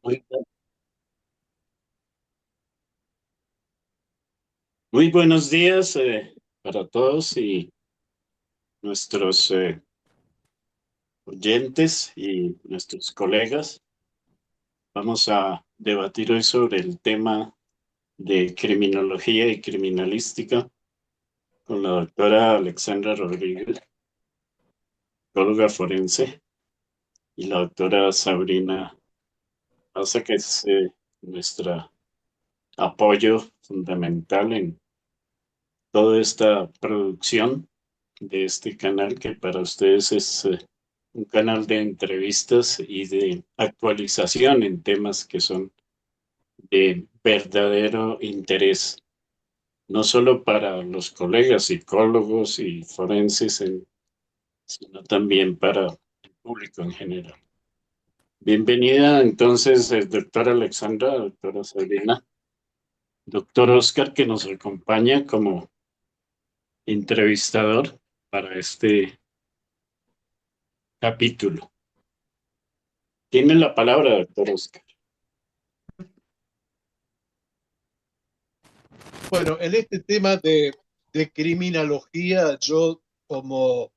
Muy, muy buenos días para todos y nuestros oyentes y nuestros colegas. Vamos a debatir hoy sobre el tema de criminología y criminalística con la doctora Alexandra Rodríguez, psicóloga forense, y la doctora Sabrina Asa, que es nuestro apoyo fundamental en toda esta producción de este canal que para ustedes es un canal de entrevistas y de actualización en temas que son de verdadero interés, no solo para los colegas psicólogos y forenses, sino también para el público en general. Bienvenida entonces, doctora Alexandra, doctora Sabrina, doctor Oscar, que nos acompaña como entrevistador para este capítulo. Tiene la palabra, doctor Oscar. Bueno, en este tema de criminología, yo como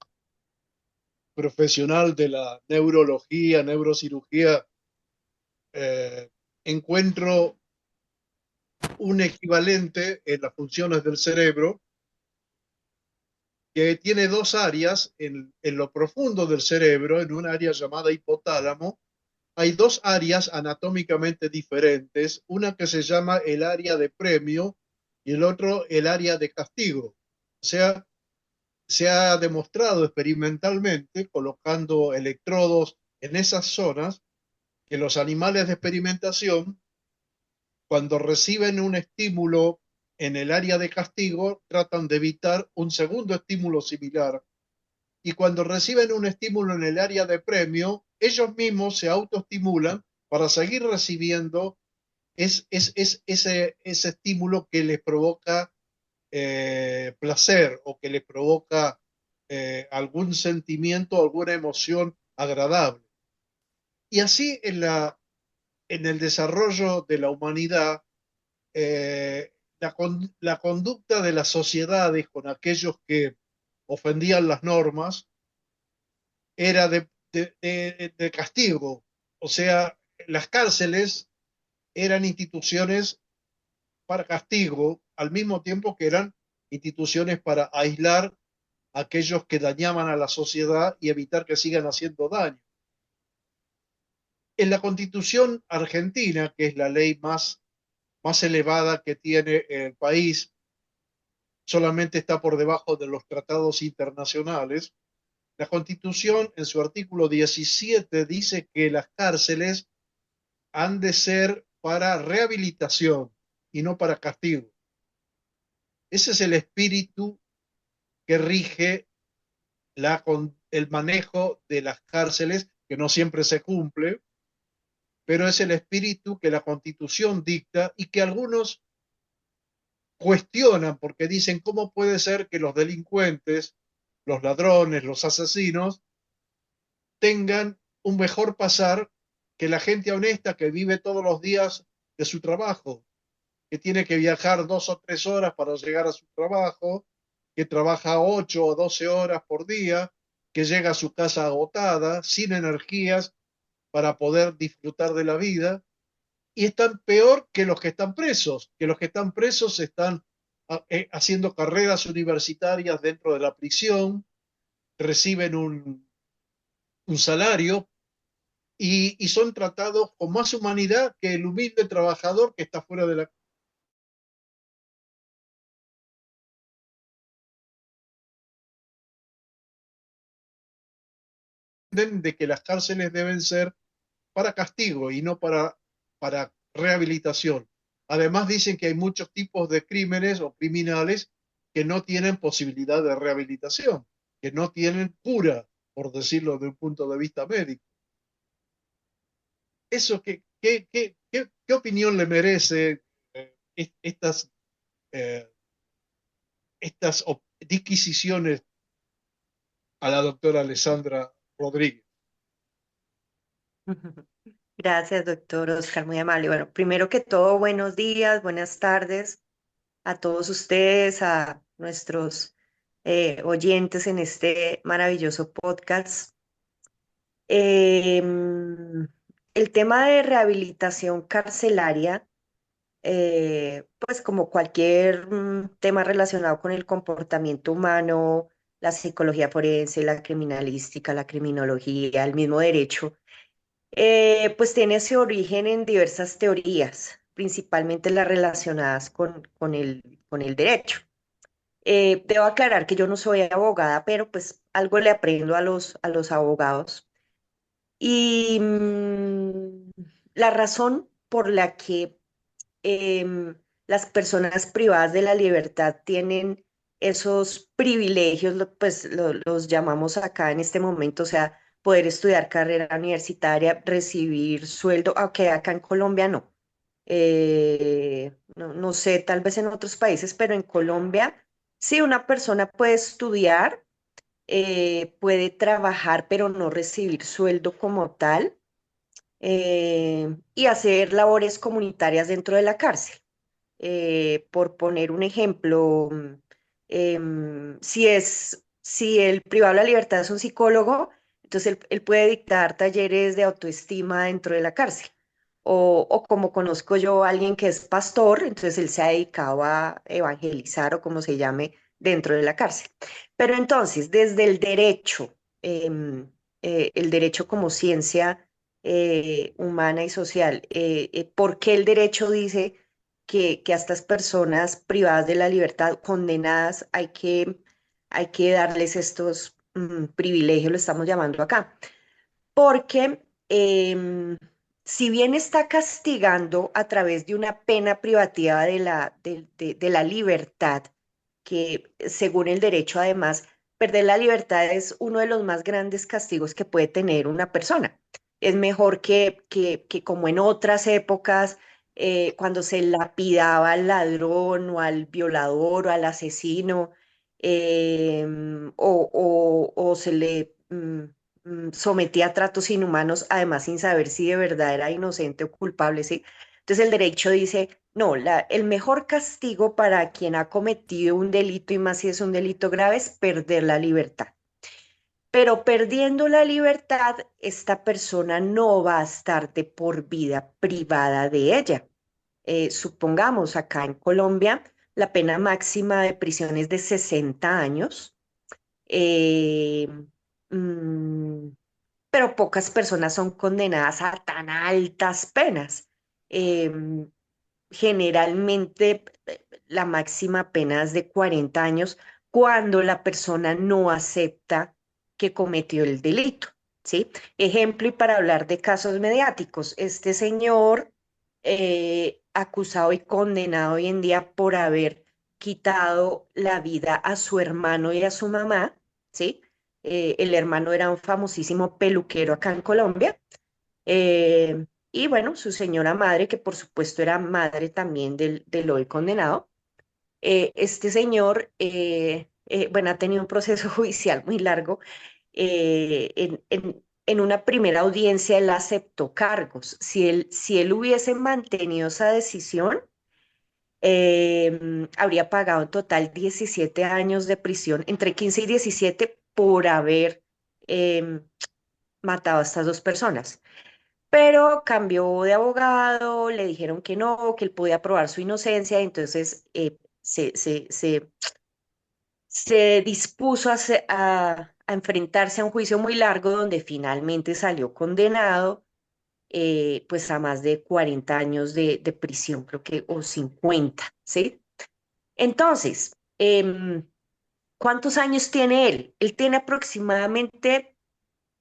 profesional de la neurología, neurocirugía, eh, encuentro un equivalente en las funciones del cerebro que tiene dos áreas en lo profundo del cerebro, en un área llamada hipotálamo. Hay dos áreas anatómicamente diferentes, una que se llama el área de premio y el otro el área de castigo. O sea, se ha demostrado experimentalmente, colocando electrodos en esas zonas, que los animales de experimentación, cuando reciben un estímulo en el área de castigo, tratan de evitar un segundo estímulo similar. Y cuando reciben un estímulo en el área de premio, ellos mismos se autoestimulan para seguir recibiendo ese estímulo que les provoca placer o que les provoca algún sentimiento, alguna emoción agradable. Y así en el desarrollo de la humanidad, la conducta de las sociedades con aquellos que ofendían las normas era de castigo. O sea, las cárceles eran instituciones para castigo, al mismo tiempo que eran instituciones para aislar a aquellos que dañaban a la sociedad y evitar que sigan haciendo daño. En la Constitución argentina, que es la ley más elevada que tiene el país, solamente está por debajo de los tratados internacionales. La Constitución, en su artículo 17, dice que las cárceles han de ser para rehabilitación y no para castigo. Ese es el espíritu que rige el manejo de las cárceles, que no siempre se cumple, pero es el espíritu que la Constitución dicta y que algunos cuestionan porque dicen cómo puede ser que los delincuentes, los ladrones, los asesinos tengan un mejor pasar que la gente honesta que vive todos los días de su trabajo, que tiene que viajar 2 o 3 horas para llegar a su trabajo, que trabaja 8 o 12 horas por día, que llega a su casa agotada, sin energías para poder disfrutar de la vida, y están peor que los que están presos, que los que están presos están haciendo carreras universitarias dentro de la prisión, reciben un salario y son tratados con más humanidad que el humilde trabajador que está fuera de la de que las cárceles deben ser para castigo y no para rehabilitación. Además dicen que hay muchos tipos de crímenes o criminales que no tienen posibilidad de rehabilitación, que no tienen cura, por decirlo de un punto de vista médico. Eso, ¿qué opinión le merece estas, eh, estas disquisiciones a la doctora Alessandra Rodríguez? Gracias, doctor Oscar, muy amable. Bueno, primero que todo, buenos días, buenas tardes a todos ustedes, a nuestros oyentes en este maravilloso podcast. Em, el tema de rehabilitación carcelaria, pues como cualquier tema relacionado con el comportamiento humano, la psicología forense, la criminalística, la criminología, el mismo derecho. Pues tiene ese origen en diversas teorías, principalmente las relacionadas con el derecho. Debo aclarar que yo no soy abogada, pero pues algo le aprendo a los abogados. Y la razón por la que las personas privadas de la libertad tienen esos privilegios, pues los llamamos acá en este momento, o sea, poder estudiar carrera universitaria, recibir sueldo, aunque acá en Colombia no. No sé, tal vez en otros países, pero en Colombia sí una persona puede estudiar, puede trabajar, pero no recibir sueldo como tal, y hacer labores comunitarias dentro de la cárcel. Por poner un ejemplo, si el privado de la libertad es un psicólogo, entonces él puede dictar talleres de autoestima dentro de la cárcel. O como conozco yo a alguien que es pastor, entonces él se ha dedicado a evangelizar o como se llame dentro de la cárcel. Pero entonces, desde el derecho como ciencia humana y social, ¿por qué el derecho dice que a estas personas privadas de la libertad, condenadas, hay que darles estos privilegios, lo estamos llamando acá? Porque si bien está castigando a través de una pena privativa de la libertad, que según el derecho además, perder la libertad es uno de los más grandes castigos que puede tener una persona. Es mejor que como en otras épocas, cuando se lapidaba al ladrón o al violador o al asesino, o se le sometía a tratos inhumanos, además sin saber si de verdad era inocente o culpable, ¿sí? Entonces el derecho dice, no, el mejor castigo para quien ha cometido un delito, y más si es un delito grave, es perder la libertad. Pero perdiendo la libertad, esta persona no va a estar de por vida privada de ella. Supongamos acá en Colombia, la pena máxima de prisión es de 60 años. eh, mm, pero pocas personas son condenadas a tan altas penas. Em, Generalmente la máxima pena es de 40 años cuando la persona no acepta que cometió el delito, ¿sí? Ejemplo, y para hablar de casos mediáticos, este señor acusado y condenado hoy en día por haber quitado la vida a su hermano y a su mamá, ¿sí? El hermano era un famosísimo peluquero acá en Colombia. Y bueno, su señora madre, que por supuesto era madre también del hoy condenado. Este señor, bueno, ha tenido un proceso judicial muy largo. En una primera audiencia él aceptó cargos. Si él hubiese mantenido esa decisión, habría pagado en total 17 años de prisión, entre 15 y 17 por haber matado a estas dos personas. Pero cambió de abogado, le dijeron que no, que él podía probar su inocencia, entonces se dispuso a enfrentarse a un juicio muy largo donde finalmente salió condenado, pues a más de 40 años de prisión, creo que, o 50, ¿sí? Entonces, ¿cuántos años tiene él? Él tiene aproximadamente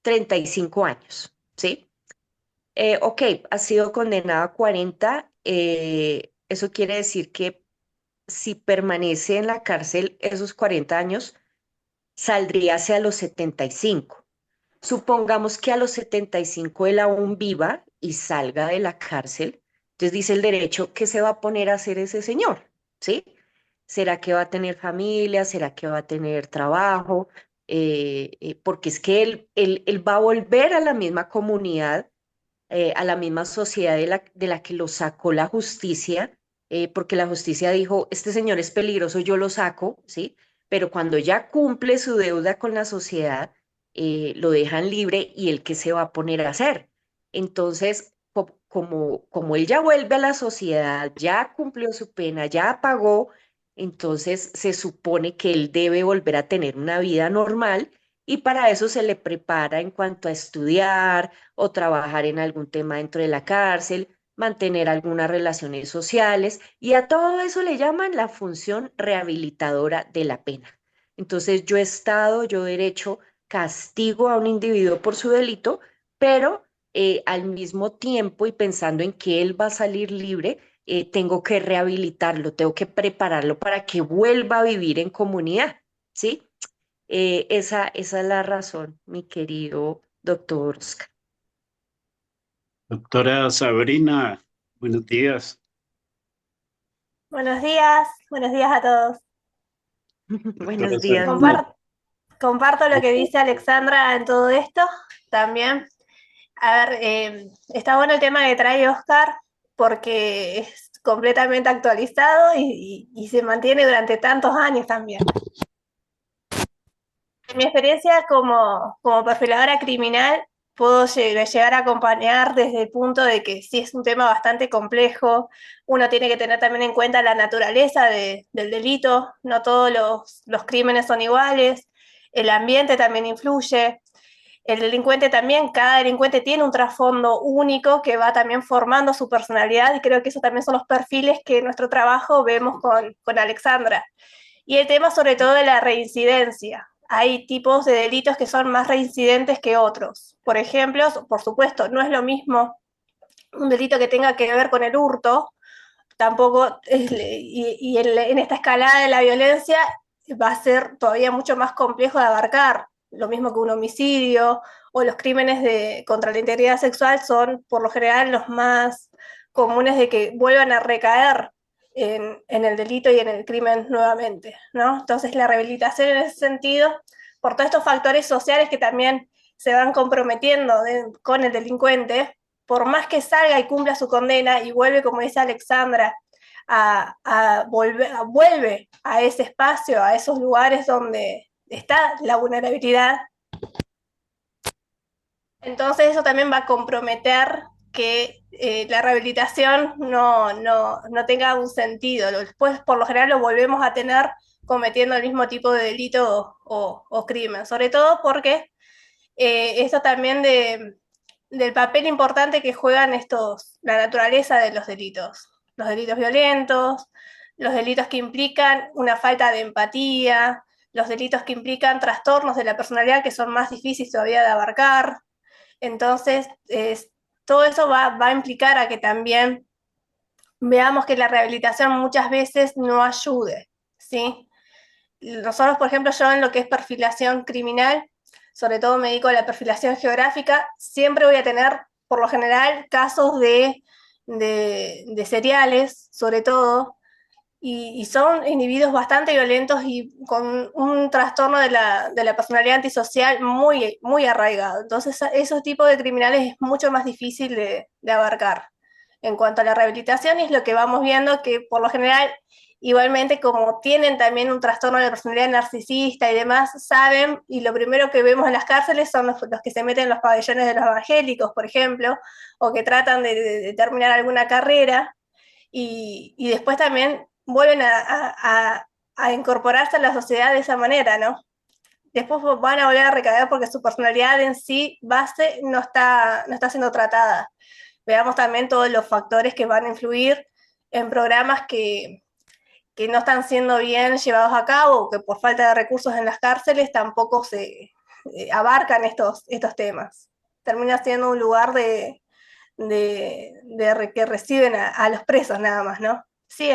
35 años, ¿sí? Ok, ha sido condenado a 40. Eso quiere decir que si permanece en la cárcel esos 40 años, saldría hacia los 75. Supongamos que a los 75 él aún viva y salga de la cárcel. Entonces dice el derecho, ¿qué se va a poner a hacer ese señor? ¿Sí? ¿Será que va a tener familia? ¿Será que va a tener trabajo? Porque es que él va a volver a la misma comunidad a la misma sociedad de la que lo sacó la justicia, porque la justicia dijo, este señor es peligroso, yo lo saco, ¿sí? Pero cuando ya cumple su deuda con la sociedad, lo dejan libre y él qué se va a poner a hacer. Entonces, como él ya vuelve a la sociedad, ya cumplió su pena, ya pagó, entonces se supone que él debe volver a tener una vida normal y para eso se le prepara en cuanto a estudiar o trabajar en algún tema dentro de la cárcel, mantener algunas relaciones sociales y a todo eso le llaman la función rehabilitadora de la pena. Entonces yo derecho, castigo a un individuo por su delito, pero al mismo tiempo y pensando en que él va a salir libre, tengo que rehabilitarlo, tengo que prepararlo para que vuelva a vivir en comunidad, ¿sí? Esa es la razón, mi querido doctor Oscar. Doctora Sabrina, buenos días. Buenos días a todos. Doctora Buenos días, Sabrina, Mike. Comparto lo que dice Alexandra en todo esto también. A ver, está bueno el tema que trae Oscar porque es completamente actualizado y se mantiene durante tantos años también. En mi experiencia como perfiladora criminal, puedo llegar a acompañar desde el punto de que sí es un tema bastante complejo, uno tiene que tener también en cuenta la naturaleza del delito, no todos los crímenes son iguales, el ambiente también influye, el delincuente también, cada delincuente tiene un trasfondo único que va también formando su personalidad y creo que esos también son los perfiles que en nuestro trabajo vemos con Alexandra. Y el tema sobre todo de la reincidencia. Hay tipos de delitos que son más reincidentes que otros. Por ejemplo, por supuesto, no es lo mismo un delito que tenga que ver con el hurto, tampoco, y en esta escalada de la violencia va a ser todavía mucho más complejo de abarcar. Lo mismo que un homicidio o los crímenes contra la integridad sexual son por lo general los más comunes de que vuelvan a recaer en el delito y en el crimen nuevamente, ¿no? Entonces la rehabilitación en ese sentido, por todos estos factores sociales que también se van comprometiendo con el delincuente, por más que salga y cumpla su condena y vuelve, como dice Alexandra, vuelve a ese espacio, a esos lugares donde está la vulnerabilidad, entonces eso también va a comprometer que la rehabilitación no tenga un sentido. Después, por lo general, lo volvemos a tener cometiendo el mismo tipo de delito o crimen, sobre todo porque esto también del papel importante que juegan la naturaleza de los delitos violentos, los delitos que implican una falta de empatía, los delitos que implican trastornos de la personalidad que son más difíciles todavía de abarcar. Entonces, todo eso va a implicar a que también veamos que la rehabilitación muchas veces no ayude, ¿sí? Nosotros, por ejemplo, yo en lo que es perfilación criminal, sobre todo me dedico a la perfilación geográfica, siempre voy a tener, por lo general, casos de seriales, sobre todo, y son individuos bastante violentos y con un trastorno de la personalidad antisocial muy arraigado. Entonces, esos tipos de criminales es mucho más difícil de abarcar. En cuanto a la rehabilitación, es lo que vamos viendo que por lo general, igualmente como tienen también un trastorno de personalidad narcisista y demás, saben, y lo primero que vemos en las cárceles son los que se meten en los pabellones de los evangélicos, por ejemplo, o que tratan de terminar alguna carrera, y después también vuelven a incorporarse a la sociedad de esa manera, ¿no? Después van a volver a recaer porque su personalidad en sí, base, no está siendo tratada. Veamos también todos los factores que van a influir en programas que no están siendo bien llevados a cabo, o que por falta de recursos en las cárceles tampoco se abarcan estos temas. Termina siendo un lugar que reciben a los presos nada más, ¿no? Sí,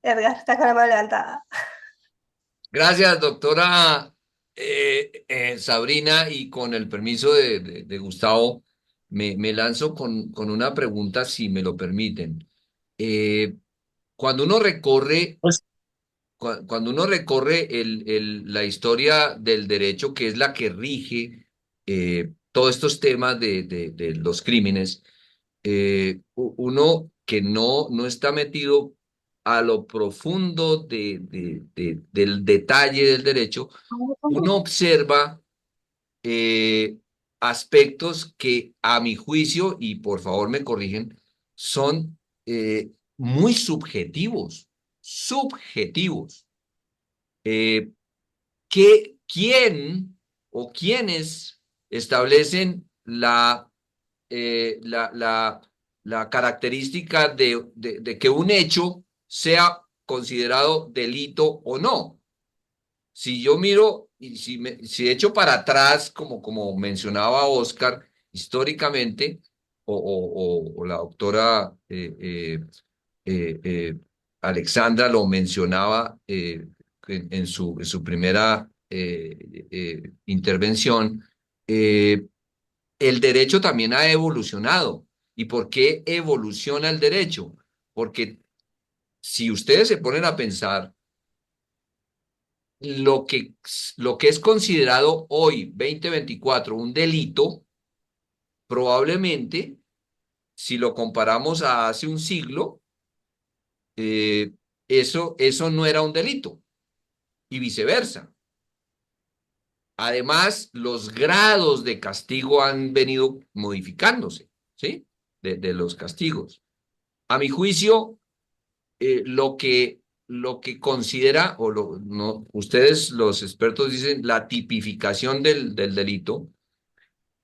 Edgar, está con la mano levantada. Gracias, doctora Sabrina, y con el permiso de Gustavo, me lanzo con una pregunta, si me lo permiten. Eh, cuando uno recorre, pues, cuando uno recorre la historia del derecho, que es la que rige todos estos temas de los crímenes, uno que no está metido a lo profundo del detalle del derecho, uno observa aspectos que a mi juicio, y por favor me corrigen, son muy subjetivos, subjetivos. ¿Quién o quiénes establecen la, la, la característica de que un hecho sea considerado delito o no? Si yo miro y si echo para atrás, como mencionaba Oscar, históricamente, o la doctora eh, eh, Alexandra lo mencionaba en su primera intervención, eh, el derecho también ha evolucionado. ¿Y por qué evoluciona el derecho? Porque si ustedes se ponen a pensar, lo que, lo que es considerado hoy, 2024, un delito, probablemente, si lo comparamos a hace un siglo, eh, eso no era un delito y viceversa. Además, los grados de castigo han venido modificándose, ¿sí? De los castigos. A mi juicio, lo que considera, no, ustedes los expertos dicen, la tipificación del delito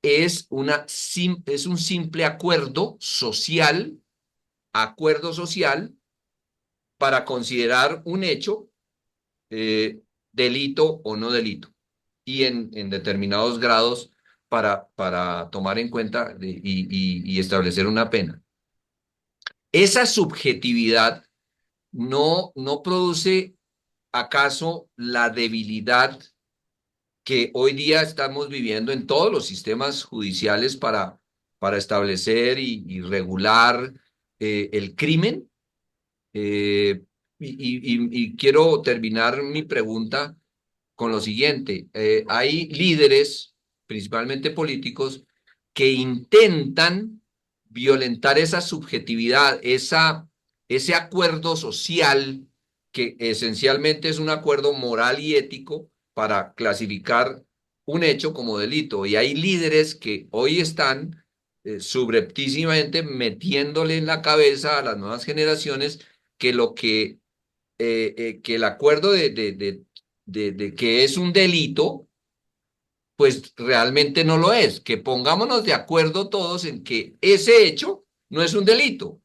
es un simple acuerdo social para considerar un hecho delito o no delito, y en determinados grados para tomar en cuenta y establecer una pena. Esa subjetividad no produce acaso la debilidad que hoy día estamos viviendo en todos los sistemas judiciales para establecer y regular el crimen. Y quiero terminar mi pregunta con lo siguiente. Hay líderes, principalmente políticos, que intentan violentar esa subjetividad, ese acuerdo social que esencialmente es un acuerdo moral y ético para clasificar un hecho como delito. Y hay líderes que hoy están subrepticiamente metiéndole en la cabeza a las nuevas generaciones que el acuerdo de que es un delito, pues realmente no lo es. Que pongámonos de acuerdo todos en que ese hecho no es un delito.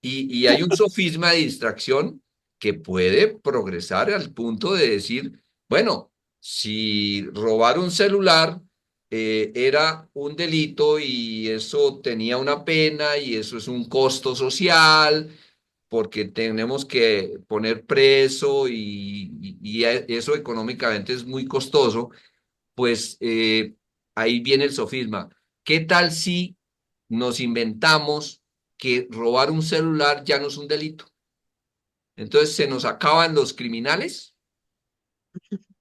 Y hay un sofisma de distracción que puede progresar al punto de decir, bueno, si robar un celular era un delito y eso tenía una pena y eso es un costo social porque tenemos que poner preso y eso económicamente es muy costoso, pues ahí viene el sofisma. ¿Qué tal si nos inventamos que robar un celular ya no es un delito? Entonces se nos acaban los criminales.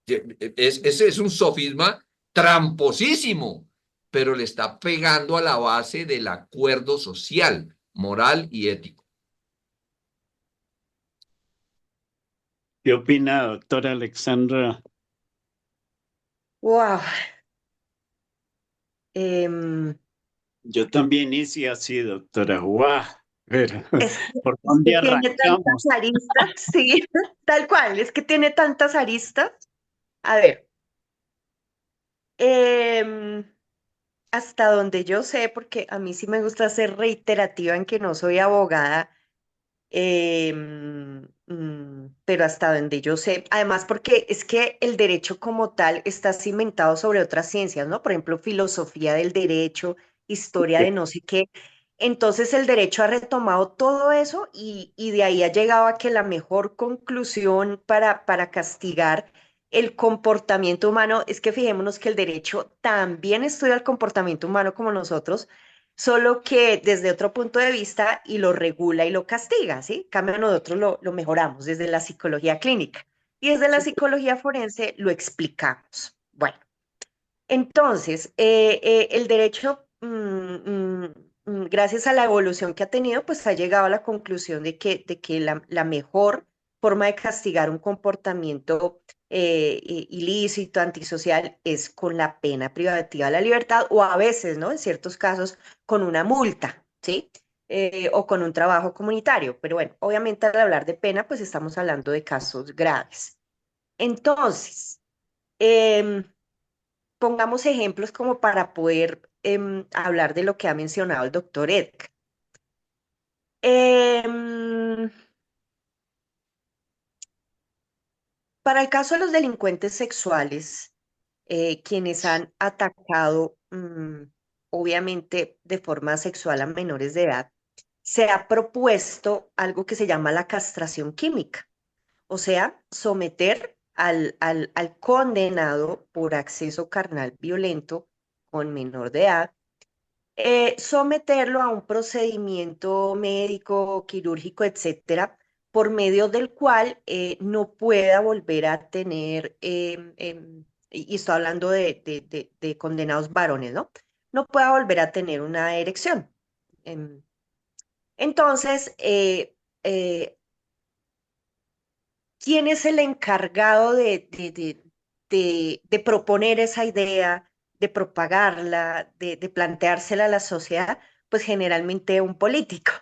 Ese es un sofisma tramposísimo, pero le está pegando a la base del acuerdo social, moral y ético. ¿Qué opina, doctora Alexandra? Wow. Em, Yo también hice así, doctora. ¡Guau! Pero, es, ¿por es que dónde tiene tantas arrancamos? aristas, sí, tal cual, es que tiene tantas aristas. A ver, em, hasta donde yo sé, porque a mí sí me gusta ser reiterativa en que no soy abogada, pero hasta donde yo sé, además porque es que el derecho como tal está cimentado sobre otras ciencias, ¿no? Por ejemplo, filosofía del derecho, historia de no sé qué. Entonces el derecho ha retomado todo eso y de ahí ha llegado a que la mejor conclusión para castigar el comportamiento humano es que fijémonos que el derecho también estudia el comportamiento humano como nosotros, solo que desde otro punto de vista y lo regula y lo castiga, ¿sí? En cambio, nosotros lo mejoramos desde la psicología clínica y desde la psicología forense lo explicamos. Bueno, entonces, el derecho gracias a la evolución que ha tenido, pues ha llegado a la conclusión de que la mejor forma de castigar un comportamiento ilícito, antisocial, es con la pena privativa de la libertad o a veces, ¿no? En ciertos casos, con una multa, ¿sí? O con un trabajo comunitario. Pero bueno, obviamente al hablar de pena, pues estamos hablando de casos graves. Entonces, em, pongamos ejemplos como para poder hablar de lo que ha mencionado el doctor Edgar. Em, para el caso de los delincuentes sexuales, quienes han atacado, obviamente, de forma sexual a menores de edad, se ha propuesto algo que se llama la castración química, o sea, someter al condenado por acceso carnal violento con menor de edad, someterlo a un procedimiento médico, quirúrgico, etcétera, por medio del cual no pueda volver a tener, y estoy hablando de condenados varones, ¿no? No pueda volver a tener una erección. Em, Entonces, ¿quién es el encargado de proponer esa idea, de propagarla, de planteársela a la sociedad? Pues generalmente un político.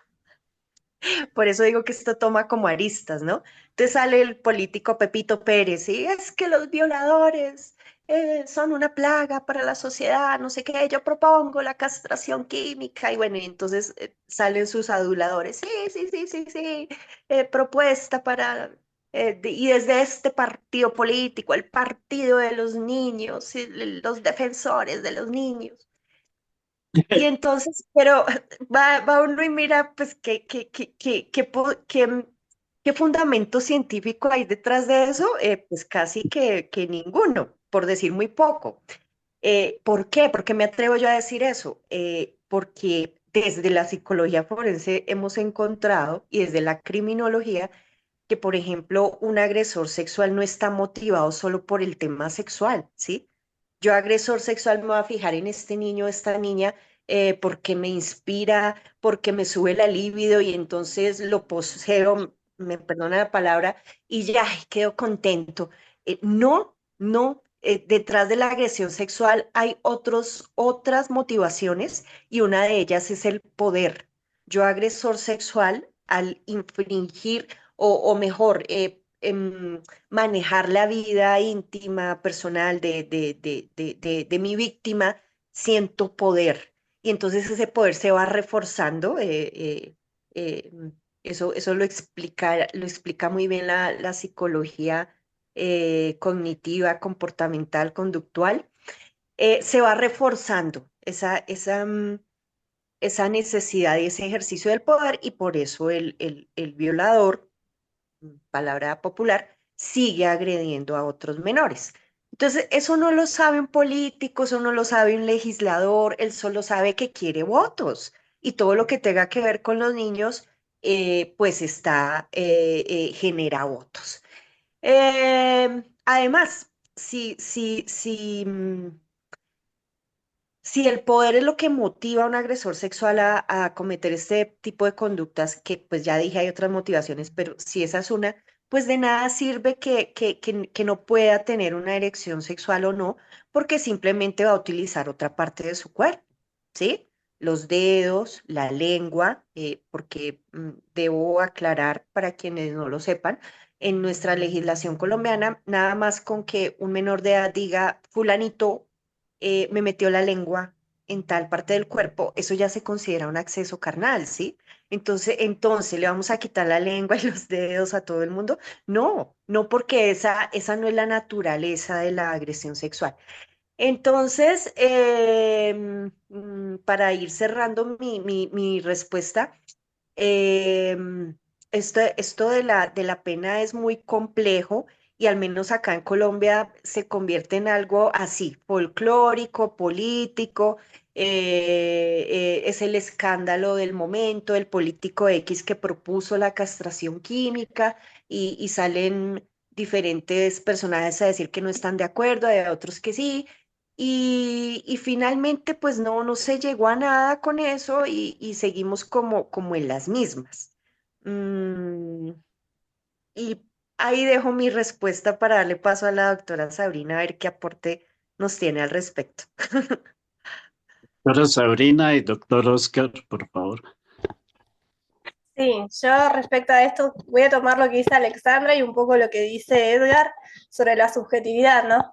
Por eso digo que esto toma como aristas, ¿no? Entonces sale el político Pepito Pérez y es que los violadores son una plaga para la sociedad, no sé qué, yo propongo la castración química y bueno, y entonces salen sus aduladores, sí, sí, sí, sí, sí, propuesta para, y desde este partido político, el partido de los niños, y los defensores de los niños. Y entonces, pero va uno y mira, pues, qué fundamento científico hay detrás de eso. Pues casi que ninguno, por decir muy poco. ¿Por qué? ¿Por qué me atrevo yo a decir eso? Porque desde la psicología forense hemos encontrado, y desde la criminología, que, por ejemplo, un agresor sexual no está motivado solo por el tema sexual, ¿sí? Yo agresor sexual me voy a fijar en este niño, esta niña, porque me inspira, porque me sube la libido y entonces lo poseo, me perdona la palabra, y ya ay, quedo contento. No, no, detrás de la agresión sexual hay otras motivaciones y una de ellas es el poder. Yo agresor sexual al infringir o mejor, manejar la vida íntima, personal de mi víctima, siento poder. Y entonces ese poder se va reforzando. Eh, eso lo explica muy bien la psicología cognitiva, comportamental, conductual. Se va reforzando esa necesidad y ese ejercicio del poder y por eso el violador, palabra popular, sigue agrediendo a otros menores. Entonces, eso no lo sabe un político, eso no lo sabe un legislador, él solo sabe que quiere votos y todo lo que tenga que ver con los niños, pues genera votos. Además, si el poder es lo que motiva a un agresor sexual a cometer este tipo de conductas, que pues ya dije hay otras motivaciones, pero si esa es una, pues de nada sirve que no pueda tener una erección sexual o no, porque simplemente va a utilizar otra parte de su cuerpo, ¿sí? Los dedos, la lengua, porque debo aclarar para quienes no lo sepan, en nuestra legislación colombiana, nada más con que un menor de edad diga, fulanito me metió la lengua en tal parte del cuerpo, eso ya se considera un acceso carnal, ¿sí? Entonces, ¿le vamos a quitar la lengua y los dedos a todo el mundo? No, no porque esa no es la naturaleza de la agresión sexual. Entonces, para ir cerrando mi respuesta, esto de la pena es muy complejo y al menos acá en Colombia se convierte en algo así, folclórico, político, es el escándalo del momento, el político X que propuso la castración química y salen diferentes personajes a decir que no están de acuerdo, hay otros que sí. y finalmente pues no se llegó a nada con eso y seguimos como en las mismas. Mm, y ahí dejo mi respuesta para darle paso a la doctora Sabrina a ver qué aporte nos tiene al respecto. Doctora Sabrina y doctor Oscar, por favor. Sí, yo respecto a esto voy a tomar lo que dice Alexandra y un poco lo que dice Edgar sobre la subjetividad, ¿no?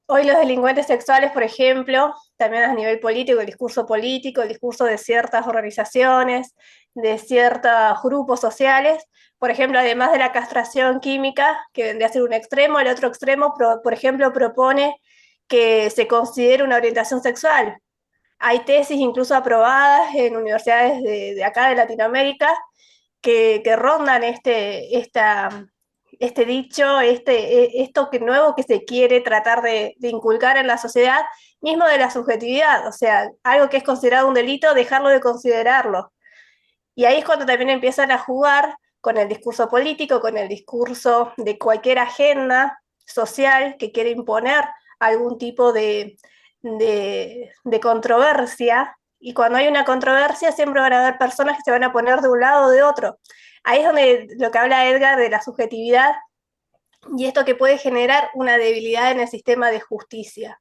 Hoy los delincuentes sexuales, por ejemplo, también a nivel político, el discurso de ciertas organizaciones, de ciertos grupos sociales, por ejemplo, además de la castración química, que vendría a ser un extremo, el otro extremo, por ejemplo, propone que se considere una orientación sexual. Hay tesis incluso aprobadas en universidades de acá de Latinoamérica que rondan este dicho, esto que nuevo que se quiere tratar de inculcar en la sociedad, mismo de la subjetividad, o sea, algo que es considerado un delito, dejarlo de considerarlo. Y ahí es cuando también empiezan a jugar con el discurso político, con el discurso de cualquier agenda social que quiere imponer algún tipo de controversia. Y cuando hay una controversia siempre van a haber personas que se van a poner de un lado o de otro. Ahí es donde lo que habla Edgar de la subjetividad y esto que puede generar una debilidad en el sistema de justicia.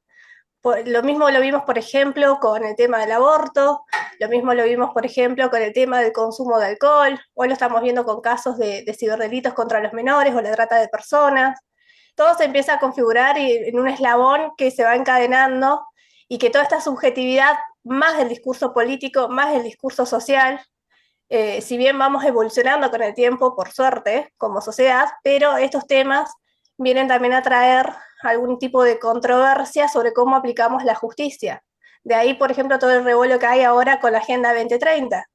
Lo mismo lo vimos, por ejemplo, con el tema del aborto, lo mismo lo vimos, por ejemplo, con el tema del consumo de alcohol, hoy lo estamos viendo con casos de ciberdelitos contra los menores o la trata de personas. Todo se empieza a configurar en un eslabón que se va encadenando y que toda esta subjetividad, más el discurso político, más el discurso social, si bien vamos evolucionando con el tiempo, por suerte, como sociedad, pero estos temas vienen también a traer algún tipo de controversia sobre cómo aplicamos la justicia. De ahí, por ejemplo, todo el revuelo que hay ahora con la Agenda 2030,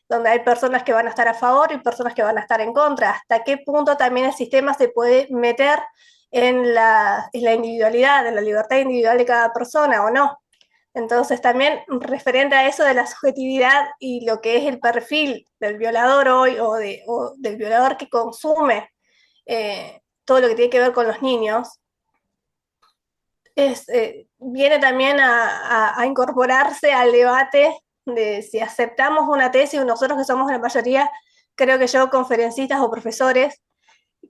donde hay personas que van a estar a favor y personas que van a estar en contra. ¿Hasta qué punto también el sistema se puede meter en la individualidad, en la libertad individual de cada persona o no? Entonces también referente a eso de la subjetividad y lo que es el perfil del violador hoy o del violador que consume todo lo que tiene que ver con los niños, viene también a incorporarse al debate de si aceptamos una tesis, nosotros que somos la mayoría, creo que yo, conferencistas o profesores,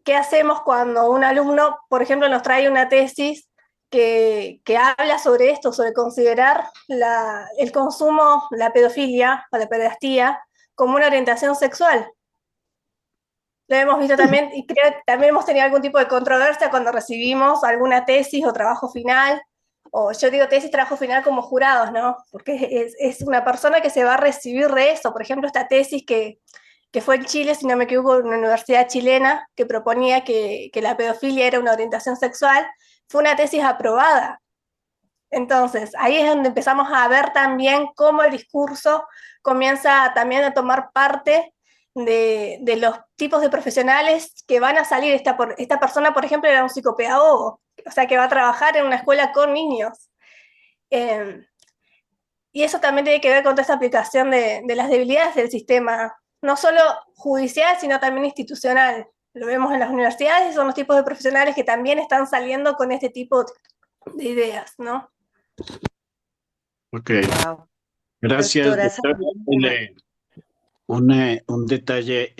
¿qué hacemos cuando un alumno, por ejemplo, nos trae una tesis que habla sobre esto, sobre considerar el consumo, la pedofilia o la pederastía como una orientación sexual? Lo hemos visto también y creo que también hemos tenido algún tipo de controversia cuando recibimos alguna tesis o trabajo final, o yo digo tesis, trabajo final como jurados, ¿no? Porque es una persona que se va a recibir de eso. Por ejemplo, esta tesis que fue en Chile, si no me equivoco, en una universidad chilena, que proponía que la pedofilia era una orientación sexual, fue una tesis aprobada. Entonces, ahí es donde empezamos a ver también cómo el discurso comienza también a tomar parte de los tipos de profesionales que van a salir. Esta persona, por ejemplo, era un psicopedagogo, o sea, que va a trabajar en una escuela con niños. Eh, y eso también tiene que ver con toda esta aplicación de las debilidades del sistema, no solo judicial, sino también institucional. Lo vemos en las universidades y son los tipos de profesionales que también están saliendo con este tipo de ideas, ¿no? Ok, Wow. gracias, Doctora doctor. Sabrina. Un detalle,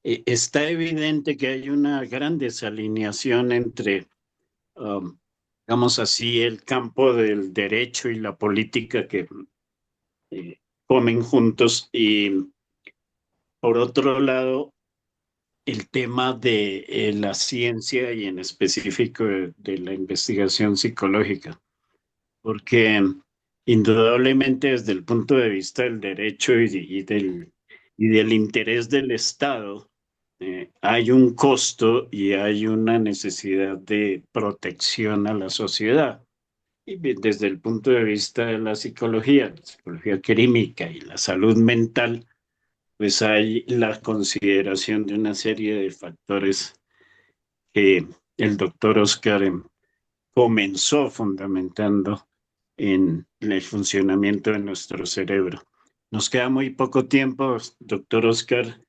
está evidente que hay una gran desalineación entre, um, digamos así, el campo del derecho y la política que comen juntos y por otro lado, el tema de la ciencia y en específico de la investigación psicológica, porque indudablemente desde el punto de vista del derecho y del interés del Estado, hay un costo y hay una necesidad de protección a la sociedad. Y desde el punto de vista de la psicología clínica y la salud mental, pues hay la consideración de una serie de factores que el doctor Oscar comenzó fundamentando en el funcionamiento de nuestro cerebro. Nos queda muy poco tiempo, doctor Oscar,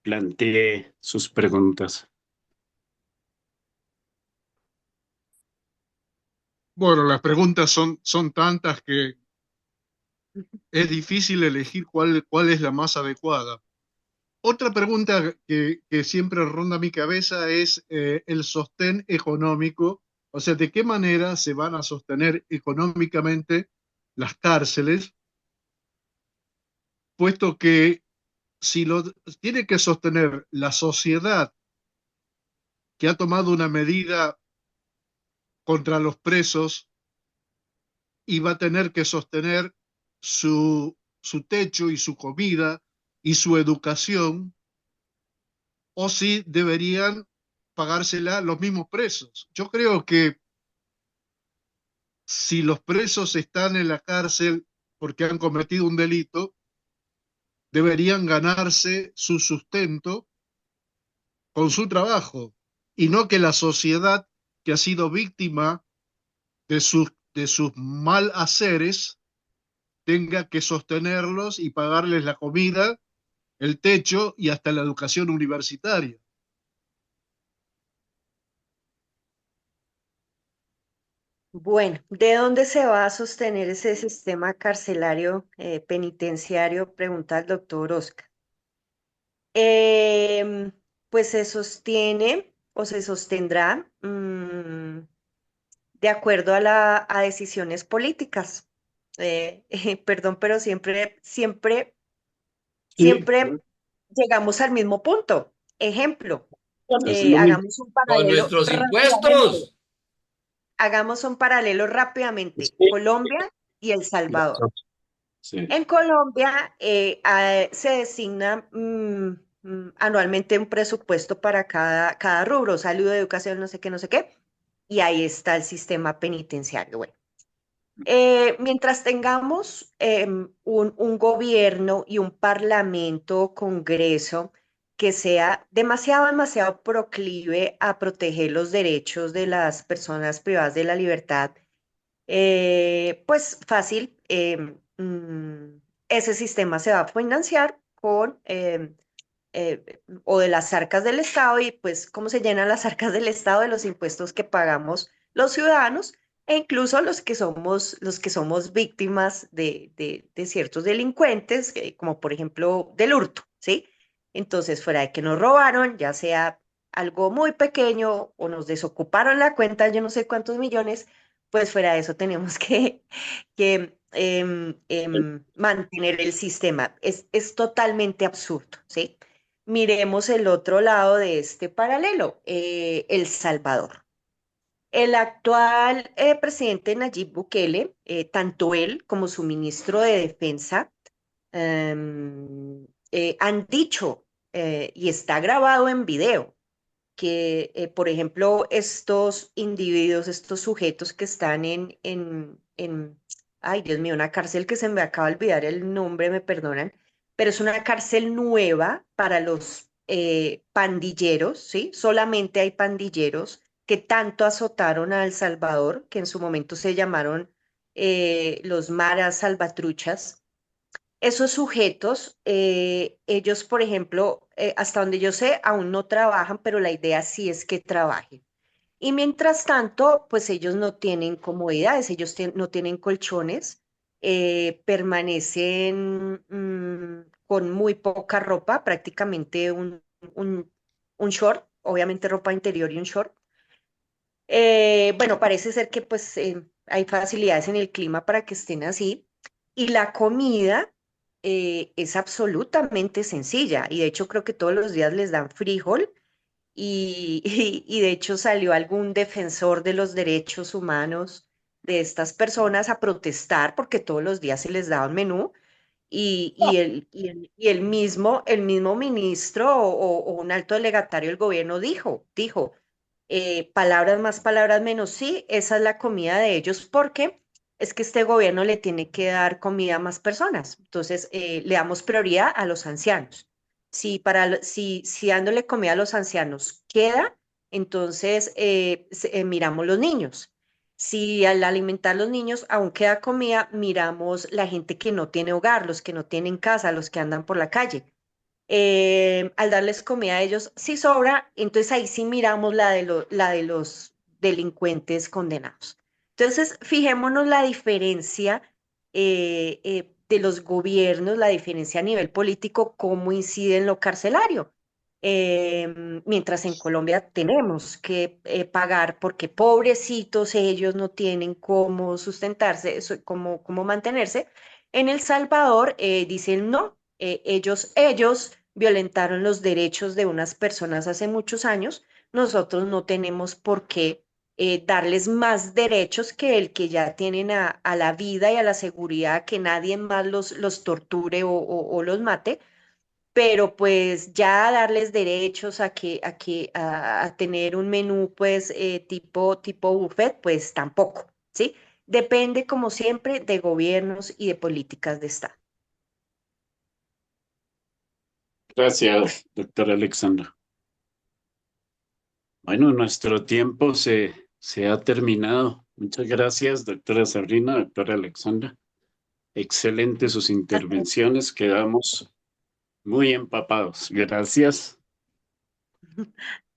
plantee sus preguntas. Bueno, las preguntas son tantas que es difícil elegir cuál es la más adecuada. Otra pregunta que siempre ronda mi cabeza es el sostén económico, o sea, de qué manera se van a sostener económicamente las cárceles, puesto que si lo tiene que sostener la sociedad que ha tomado una medida contra los presos y va a tener que sostener su techo y su comida y su educación, o si deberían pagársela los mismos presos. Yo creo que si los presos están en la cárcel porque han cometido un delito, deberían ganarse su sustento con su trabajo y no que la sociedad que ha sido víctima de sus malhaceres tenga que sostenerlos y pagarles la comida, el techo y hasta la educación universitaria. Bueno, ¿de dónde se va a sostener ese sistema carcelario penitenciario? Pregunta el doctor Oscar. Em, pues se sostiene o se sostendrá de acuerdo a decisiones políticas. Perdón, pero Sí, siempre llegamos al mismo punto. Ejemplo, es lo mismo. hagamos un Con paralelo nuestros rápidamente. impuestos. Hagamos un paralelo rápidamente. Sí, Colombia y El Salvador. sí. En Colombia se designa anualmente un presupuesto para cada rubro, salud, educación, no sé qué, no sé qué, y ahí está el sistema penitenciario. Bueno, mientras tengamos un gobierno y un parlamento, congreso, que sea demasiado, demasiado proclive a proteger los derechos de las personas privadas de la libertad, pues fácil, ese sistema se va a financiar con o de las arcas del Estado y pues cómo se llenan las arcas del Estado de los impuestos que pagamos los ciudadanos e incluso los que somos víctimas de ciertos delincuentes, como por ejemplo del hurto, ¿sí? Entonces, fuera de que nos robaron, ya sea algo muy pequeño o nos desocuparon la cuenta, yo no sé cuántos millones, pues fuera de eso tenemos que mantener el sistema. Es totalmente absurdo, ¿sí? Miremos el otro lado de este paralelo, El Salvador. El actual presidente Nayib Bukele, tanto él como su ministro de Defensa, han dicho, y está grabado en video, que, por ejemplo, estos individuos, estos sujetos que están ay, Dios mío, una cárcel que se me acaba de olvidar el nombre, me perdonan, pero es una cárcel nueva para los pandilleros, ¿sí? Solamente hay pandilleros que tanto azotaron a El Salvador, que en su momento se llamaron los maras salvatruchas. Esos sujetos, ellos, por ejemplo, hasta donde yo sé, aún no trabajan, pero la idea sí es que trabajen. Y mientras tanto, pues ellos no tienen comodidades, ellos no tienen colchones, permanecen con muy poca ropa, prácticamente un, un short, obviamente ropa interior y un short. Bueno, parece ser que pues hay facilidades en el clima para que estén así. Y la comida es absolutamente sencilla. Y de hecho creo que todos los días les dan frijol. Y, y de hecho salió algún defensor de los derechos humanos de estas personas a protestar porque todos los días se les daba un menú. Y el mismo ministro o un alto delegatario del gobierno dijo, palabras más, palabras menos, sí, esa es la comida de ellos porque es que este gobierno le tiene que dar comida a más personas. Entonces, le damos prioridad a los ancianos. Si dándole comida a los ancianos queda, entonces miramos los niños. Si al alimentar a los niños aún queda comida, miramos la gente que no tiene hogar, los que no tienen casa, los que andan por la calle. Al darles comida a ellos, si sobra, entonces ahí sí miramos la de los delincuentes condenados. Entonces, fijémonos la diferencia de los gobiernos, la diferencia a nivel político, cómo incide en lo carcelario. Mientras en Colombia tenemos que pagar porque pobrecitos ellos no tienen cómo sustentarse, cómo mantenerse. En El Salvador dicen no, ellos violentaron los derechos de unas personas hace muchos años, nosotros no tenemos por qué darles más derechos que el que ya tienen a la vida y a la seguridad, que nadie más los torture o los mate, pero pues ya darles derechos a tener un menú pues tipo buffet, pues tampoco, ¿sí? Depende como siempre de gobiernos y de políticas de Estado. Gracias, doctora Alexandra. Bueno, nuestro tiempo se ha terminado. Muchas gracias, doctora Sabrina, doctora Alexandra. Excelentes sus intervenciones, quedamos muy empapados. Gracias.